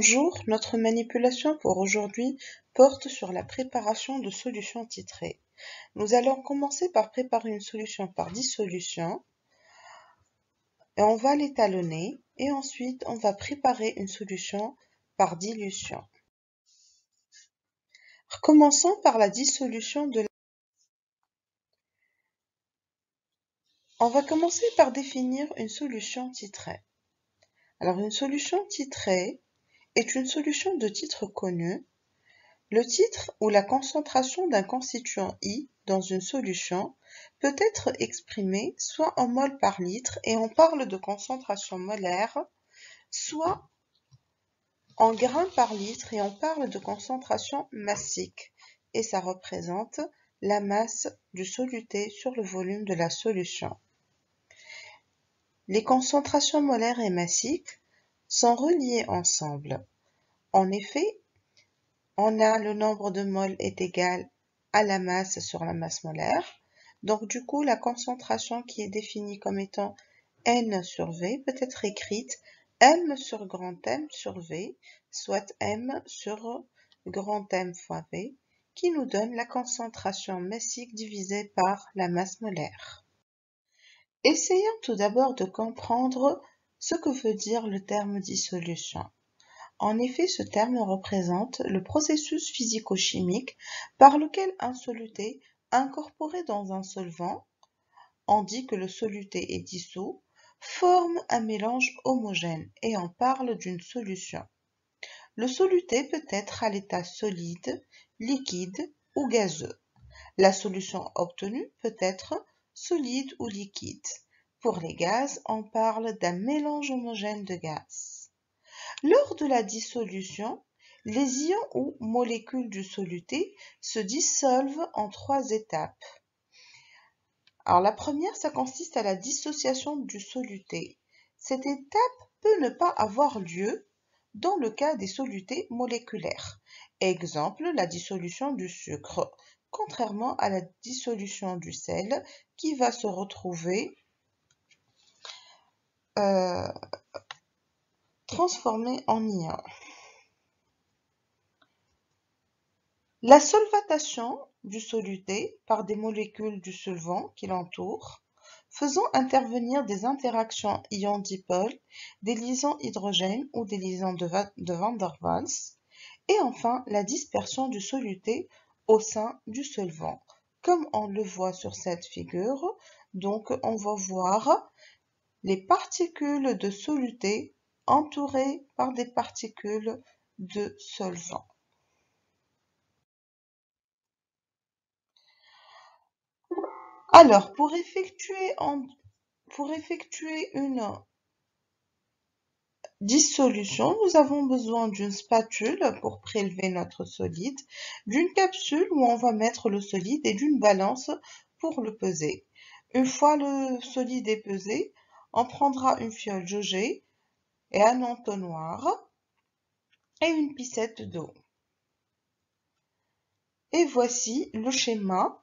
Bonjour, notre manipulation pour aujourd'hui porte sur la préparation de solutions titrées. Nous allons commencer par préparer une solution par dissolution et on va l'étalonner et ensuite on va préparer une solution par dilution. Commençons par la dissolution de la... On va commencer par définir une solution titrée. Alors une solution titrée est une solution de titre connu. Le titre ou la concentration d'un constituant I dans une solution peut être exprimé soit en mol par litre et on parle de concentration molaire, soit en grains par litre et on parle de concentration massique et ça représente la masse du soluté sur le volume de la solution. Les concentrations molaires et massiques sont reliées ensemble. En effet, on a le nombre de moles est égal à la masse sur la masse molaire. Donc du coup, la concentration qui est définie comme étant N sur V peut être écrite M sur grand M sur V, soit M sur grand M fois V, qui nous donne la concentration massique divisée par la masse molaire. Essayons tout d'abord de comprendre ce que veut dire le terme dissolution. En effet, ce terme représente le processus physico-chimique par lequel un soluté incorporé dans un solvant, on dit que le soluté est dissous, forme un mélange homogène et on parle d'une solution. Le soluté peut être à l'état solide, liquide ou gazeux. La solution obtenue peut être solide ou liquide. Pour les gaz, on parle d'un mélange homogène de gaz. Lors de la dissolution, les ions ou molécules du soluté se dissolvent en 3 étapes. Alors la première, ça consiste à la dissociation du soluté. Cette étape peut ne pas avoir lieu dans le cas des solutés moléculaires. Exemple, la dissolution du sucre, contrairement à la dissolution du sel qui va se retrouver transformé en ion. La solvatation du soluté par des molécules du solvant qui l'entourent, faisant intervenir des interactions ion-dipôle, des liaisons hydrogène ou des liaisons de Van der Waals, et enfin la dispersion du soluté au sein du solvant. Comme on le voit sur cette figure, donc on va voir les particules de soluté entourées par des particules de solvant. Alors, pour effectuer une dissolution, nous avons besoin d'une spatule pour prélever notre solide, d'une capsule où on va mettre le solide et d'une balance pour le peser. Une fois le solide est pesé, on prendra une fiole jaugée et un entonnoir et une pipette d'eau. Et voici le schéma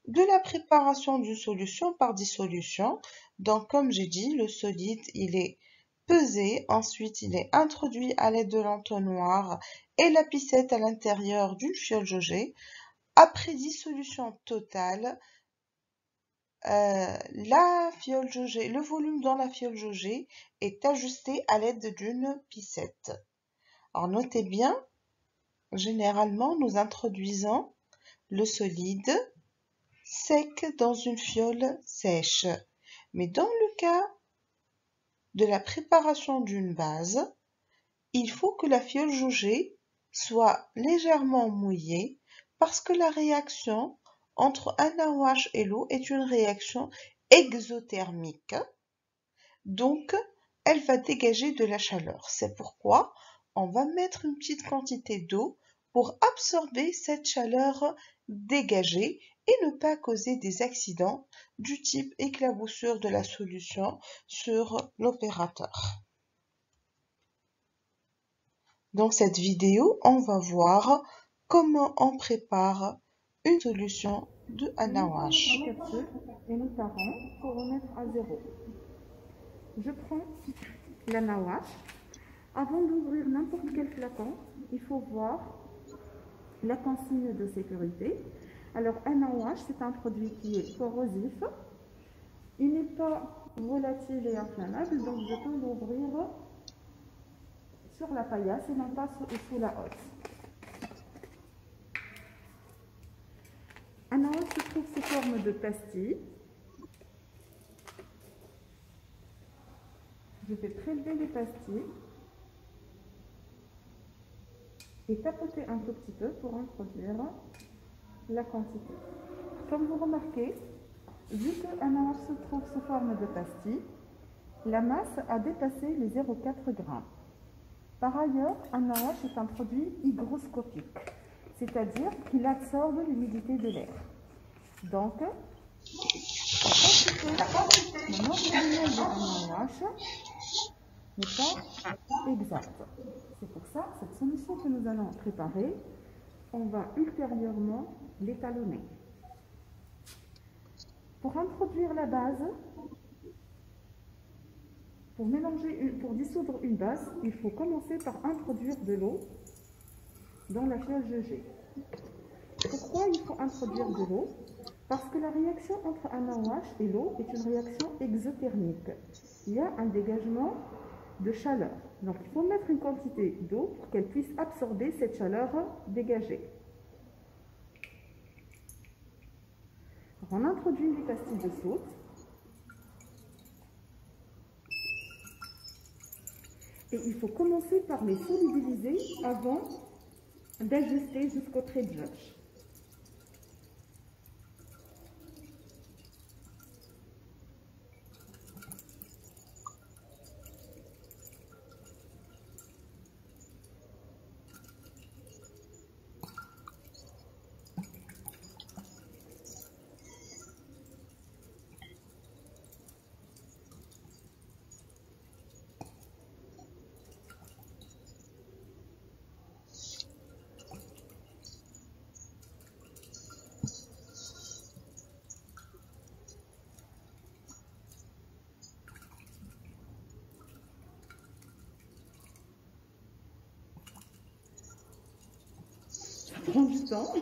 de la préparation d'une solution par dissolution. Donc, comme j'ai dit, le solide, il est pesé, ensuite il est introduit à l'aide de l'entonnoir et la pipette à l'intérieur d'une fiole jaugée. Après dissolution totale, la fiole jaugée, le volume dans la fiole jaugée est ajusté à l'aide d'une pipette. Alors, notez bien, généralement, nous introduisons le solide sec dans une fiole sèche. Mais dans le cas de la préparation d'une base, il faut que la fiole jaugée soit légèrement mouillée parce que la réaction entre un NaOH et l'eau est une réaction exothermique. Donc, elle va dégager de la chaleur. C'est pourquoi on va mettre une petite quantité d'eau pour absorber cette chaleur dégagée et ne pas causer des accidents du type éclaboussure de la solution sur l'opérateur. Dans cette vidéo, on va voir comment on prépare une solution de NaOH. Et nous tarons pour remettre à zéro. Je prends la NaOH, Avant d'ouvrir n'importe quel flacon, il faut voir la consigne de sécurité. Alors, un AOH, c'est un produit qui est corrosif. Il n'est pas volatile et inflammable, donc je peux l'ouvrir sur la paillasse et non pas sous la hotte. Un AOH se trouve sous forme de pastille. Je vais prélever les pastilles et tapoter un tout petit peu pour introduire la quantité. Comme vous remarquez, vu qu'un AOH se trouve sous forme de pastille, la masse a dépassé les 0,4 g. Par ailleurs, un AOH est un produit hygroscopique, c'est-à-dire qu'il absorbe l'humidité de l'air. Donc, la quantité originale d'un AOH n'est pas exacte. C'est pour ça, cette solution que nous allons préparer, on va ultérieurement l'étalonner. Pour introduire la base, pour dissoudre une base, il faut commencer par introduire de l'eau dans la fiole G. Pourquoi il faut introduire de l'eau? Parce que la réaction entre un AOH et l'eau est une réaction exothermique. Il y a un dégagement de chaleur. Donc il faut mettre une quantité d'eau pour qu'elle puisse absorber cette chaleur dégagée. On introduit les pastilles de soude. Et il faut commencer par les solubiliser avant d'ajuster jusqu'au trait de jauge. Ça prend du temps.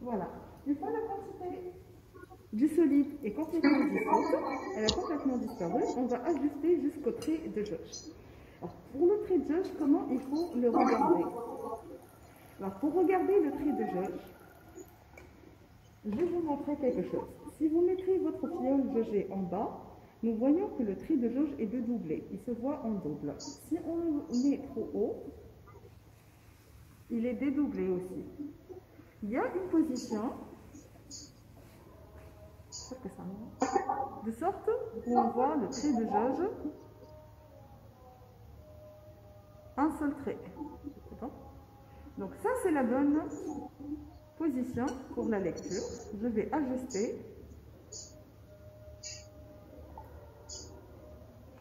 Voilà. Une fois la quantité du solide est complètement dissoute, elle a complètement disparu, on va ajuster jusqu'au trait de jauge. Alors, pour le trait de jauge, comment il faut le regarder? Alors, pour regarder le trait de jauge, je vais vous montrer quelque chose. Si vous mettez votre fiole jaugée en bas, nous voyons que le trait de jauge est dédoublé. Il se voit en double. Si on le met trop haut, il est dédoublé aussi. Il y a une position de sorte où on voit le trait de jauge, un seul trait. Bon. Donc ça, c'est la bonne position pour la lecture. Je vais ajuster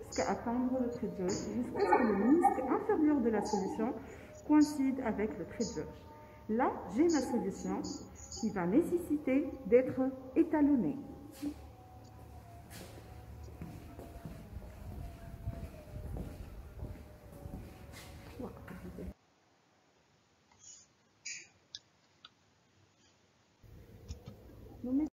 jusqu'à atteindre le trait de jauge, jusqu'à ce que le ménisque inférieur de la solution coïncide avec le trait de jauge. Là, j'ai ma solution qui va nécessiter d'être étalonnée. Nous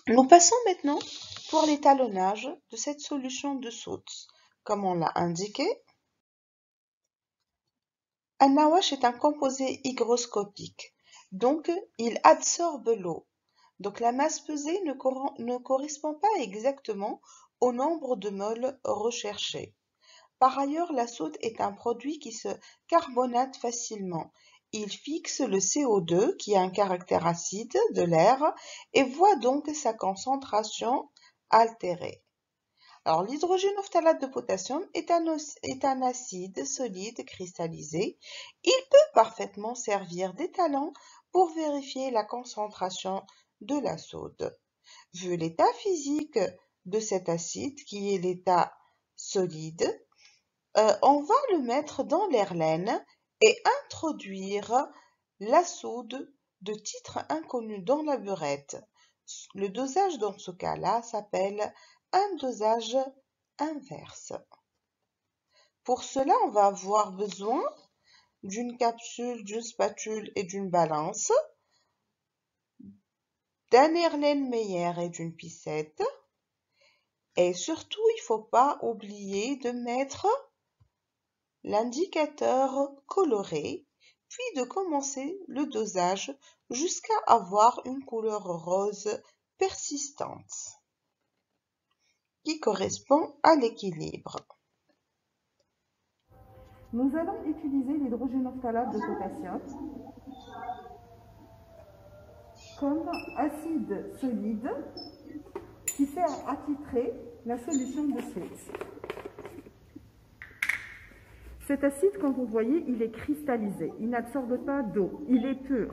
Nous passons maintenant pour l'étalonnage de cette solution de soude. Comme on l'a indiqué, un NaOH est un composé hygroscopique, donc il absorbe l'eau. Donc la masse pesée ne correspond pas exactement au nombre de moles recherché. Par ailleurs, la soude est un produit qui se carbonate facilement. Il fixe le CO2, qui est un caractère acide de l'air, et voit donc sa concentration altérée. Alors, l'hydrogène ophtalate de potassium est un acide solide cristallisé. Il peut parfaitement servir d'étalon pour vérifier la concentration de la soude. Vu l'état physique de cet acide, qui est l'état solide, on va le mettre dans l'airlène et introduire la soude de titre inconnu dans la burette. Le dosage dans ce cas-là s'appelle un dosage inverse. Pour cela, on va avoir besoin d'une capsule, d'une spatule et d'une balance, d'un Erlen Meyer et d'une pincette. Et surtout, il ne faut pas oublier de mettre l'indicateur coloré, puis de commencer le dosage jusqu'à avoir une couleur rose persistante qui correspond à l'équilibre. Nous allons utiliser l'hydrogène ophtalate de potassium comme acide solide qui sert à titrer la solution de soude. Cet acide, comme vous voyez, il est cristallisé, il n'absorbe pas d'eau, il est pur.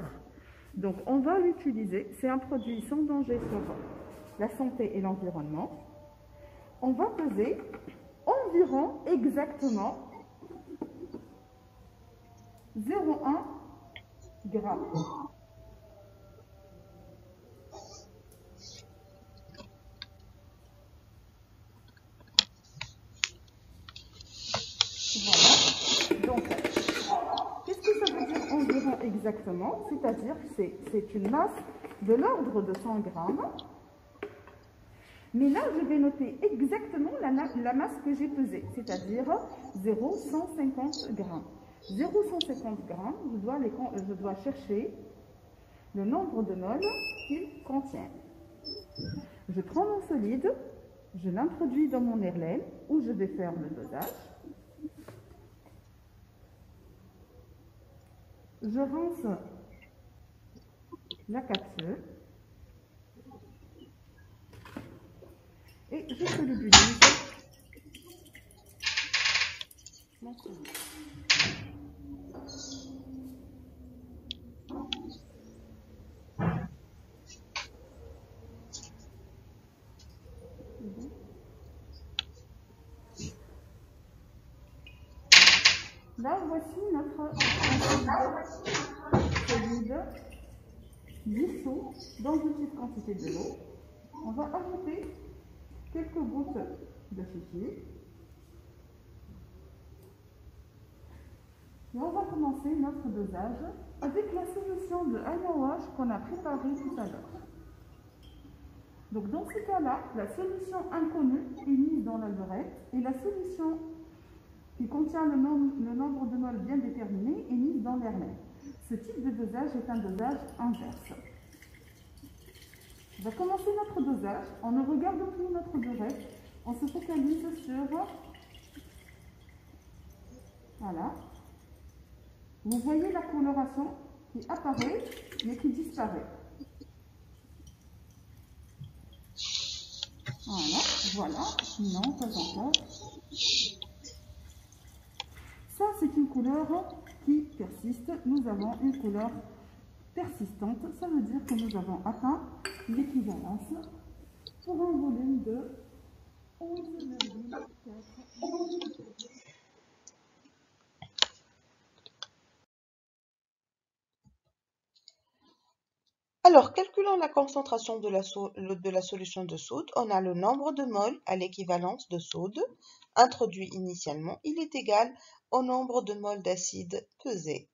Donc on va l'utiliser, c'est un produit sans danger sur la santé et l'environnement. On va peser environ exactement 0,1 g. Voilà. Donc, qu'est-ce que ça veut dire environ exactement? C'est-à-dire que c'est une masse de l'ordre de 100 grammes. Mais là, je vais noter exactement la masse que j'ai pesée, c'est-à-dire 0,150 grammes. 0,150 grammes, je dois chercher le nombre de moles qu'il contient. Je prends mon solide, je l'introduis dans mon Erlen où je vais faire le dosage. Je rince la capsule et je solubilise mon solide. Là, voici notre solide dissous dans une petite quantité de l'eau. On va ajouter quelques gouttes de chichi. Et on va commencer notre dosage avec la solution de NaOH qu'on a préparée tout à l'heure. Donc dans ce cas-là, la solution inconnue est mise dans la burette et la solution qui contient le nombre de moles bien déterminé est mise dans l'Erlen. Ce type de dosage est un dosage inverse. On va commencer notre dosage. On ne regarde plus notre burette. On se focalise sur... Voilà. Vous voyez la coloration qui apparaît mais qui disparaît. Voilà. Non, pas encore. Ça, c'est une couleur qui persiste. Nous avons une couleur persistante. Ça veut dire que nous avons atteint l'équivalence pour un volume de 11,4. Alors, calculons la concentration de la solution de soude. On a le nombre de moles à l'équivalence de soude introduit initialement. Il est égal au nombre de moles d'acide pesé.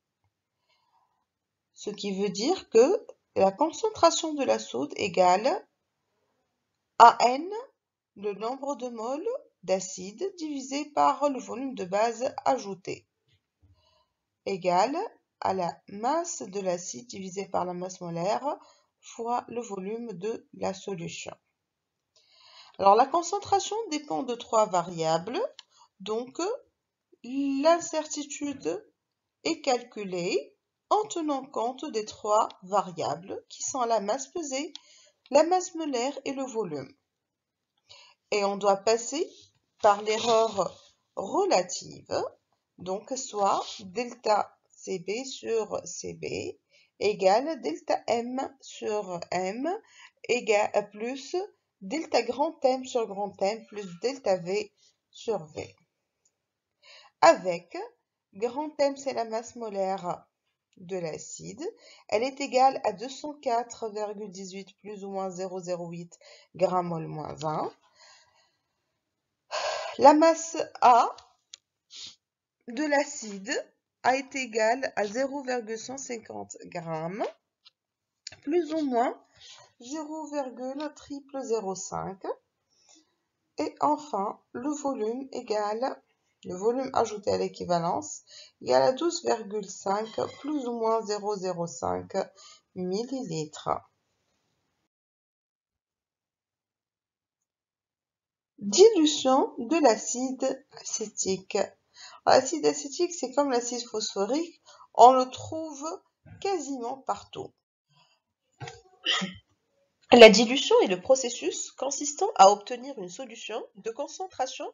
Ce qui veut dire que la concentration de la soude égale AN, le nombre de moles d'acide divisé par le volume de base ajouté, égale à la masse de l'acide divisé par la masse molaire fois le volume de la solution. Alors la concentration dépend de 3 variables, donc l'incertitude est calculée en tenant compte des 3 variables qui sont la masse pesée, la masse molaire et le volume. Et on doit passer par l'erreur relative, donc soit delta CB sur CB égale delta M sur M égale plus delta grand M sur grand M plus delta V sur V. Avec grand M, c'est la masse molaire de l'acide. Elle est égale à 204,18 plus ou moins 0,08 g/mol moins 1. La masse A de l'acide a été égale à 0,150 g plus ou moins 0,005. Et enfin, le volume ajouté à l'équivalence égale à 12,5 plus ou moins 0,05 millilitres. Dilution de l'acide acétique. L'acide acétique, c'est comme l'acide phosphorique, on le trouve quasiment partout. La dilution est le processus consistant à obtenir une solution de concentration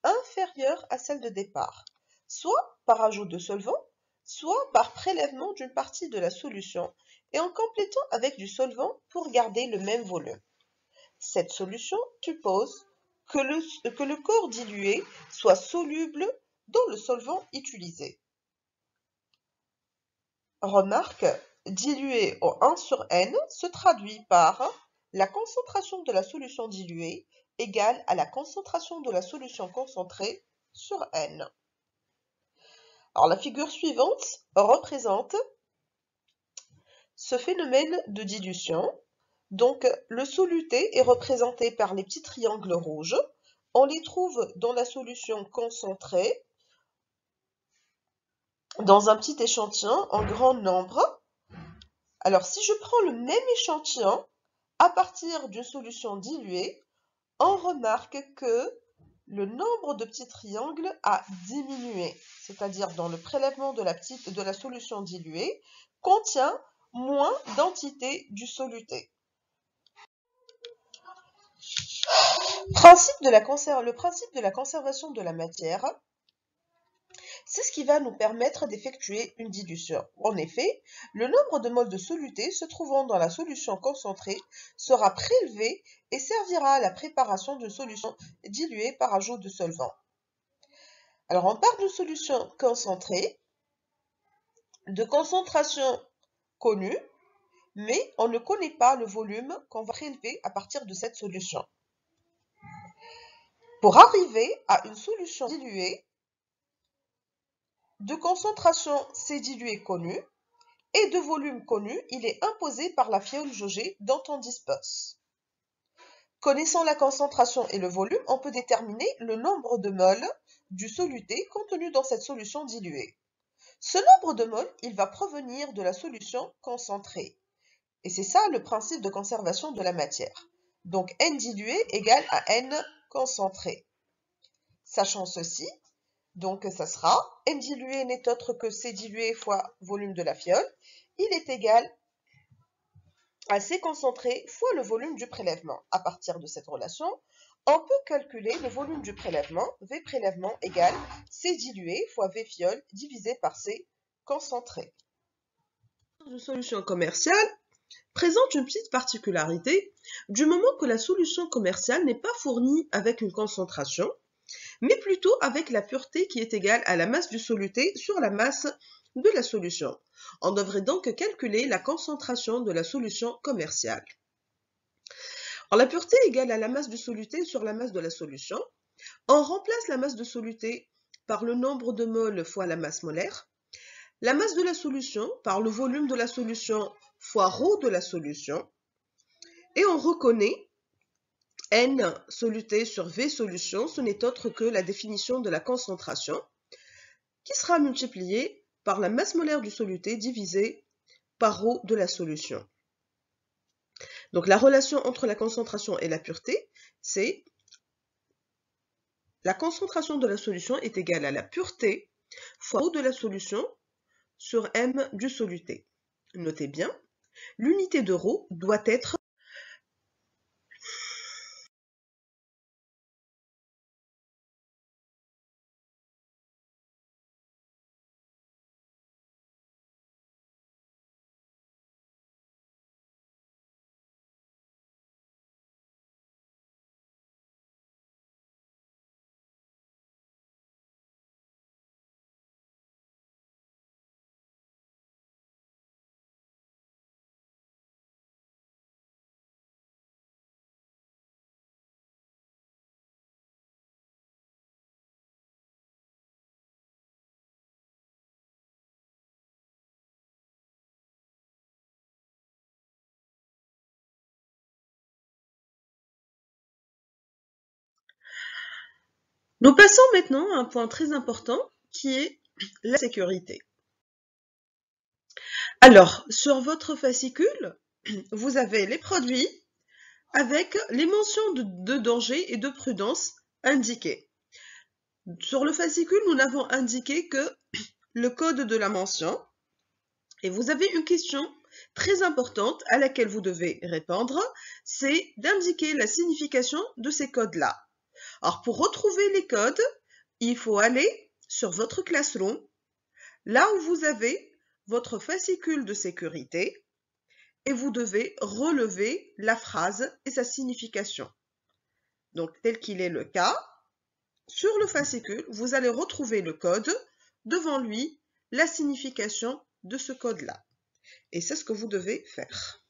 inférieure à celle de départ, soit par ajout de solvant, soit par prélèvement d'une partie de la solution et en complétant avec du solvant pour garder le même volume. Cette solution suppose que le corps dilué soit soluble dans le solvant utilisé. Remarque, dilué au 1 sur N se traduit par la concentration de la solution diluée égale à la concentration de la solution concentrée sur N. Alors la figure suivante représente ce phénomène de dilution. Donc le soluté est représenté par les petits triangles rouges. On les trouve dans la solution concentrée, dans un petit échantillon en grand nombre. Alors si je prends le même échantillon à partir d'une solution diluée, on remarque que le nombre de petits triangles a diminué, c'est-à-dire dans le prélèvement de la solution diluée contient moins d'entité du soluté. Le principe de la conservation de la matière, c'est ce qui va nous permettre d'effectuer une dilution. En effet, le nombre de moles de soluté se trouvant dans la solution concentrée sera prélevé et servira à la préparation d'une solution diluée par ajout de solvant. Alors on part d'une solution concentrée, de concentration connue, mais on ne connaît pas le volume qu'on va prélever à partir de cette solution. Pour arriver à une solution diluée, de concentration C diluée connue et de volume connu, il est imposé par la fiole jaugée dont on dispose. Connaissant la concentration et le volume, on peut déterminer le nombre de moles du soluté contenu dans cette solution diluée. Ce nombre de moles, il va provenir de la solution concentrée. Et c'est ça le principe de conservation de la matière. Donc N dilué égale à N concentré. Sachant ceci, donc ça sera N dilué n'est autre que C dilué fois volume de la fiole. Il est égal à C concentré fois le volume du prélèvement. À partir de cette relation, on peut calculer le volume du prélèvement, V prélèvement égale C dilué fois V fiole divisé par C concentré. Une solution commerciale présente une petite particularité du moment que la solution commerciale n'est pas fournie avec une concentration, mais plutôt avec la pureté qui est égale à la masse du soluté sur la masse de la solution. On devrait donc calculer la concentration de la solution commerciale. Alors, la pureté est égale à la masse du soluté sur la masse de la solution. On remplace la masse de soluté par le nombre de moles fois la masse molaire, la masse de la solution par le volume de la solution fois ρ de la solution, et on reconnaît N soluté sur V solution, ce n'est autre que la définition de la concentration qui sera multipliée par la masse molaire du soluté divisée par ρ de la solution. Donc la relation entre la concentration et la pureté, c'est la concentration de la solution est égale à la pureté fois ρ de la solution sur M du soluté. Notez bien, l'unité de ρ doit être Nous passons maintenant à un point très important qui est la sécurité. Alors, sur votre fascicule, vous avez les produits avec les mentions de danger et de prudence indiquées. Sur le fascicule, nous n'avons indiqué que le code de la mention. Et vous avez une question très importante à laquelle vous devez répondre, c'est d'indiquer la signification de ces codes-là. Alors, pour retrouver les codes, il faut aller sur votre Classroom, là où vous avez votre fascicule de sécurité, et vous devez relever la phrase et sa signification. Donc, tel qu'il est le cas, sur le fascicule, vous allez retrouver le code, devant lui, la signification de ce code-là. Et c'est ce que vous devez faire.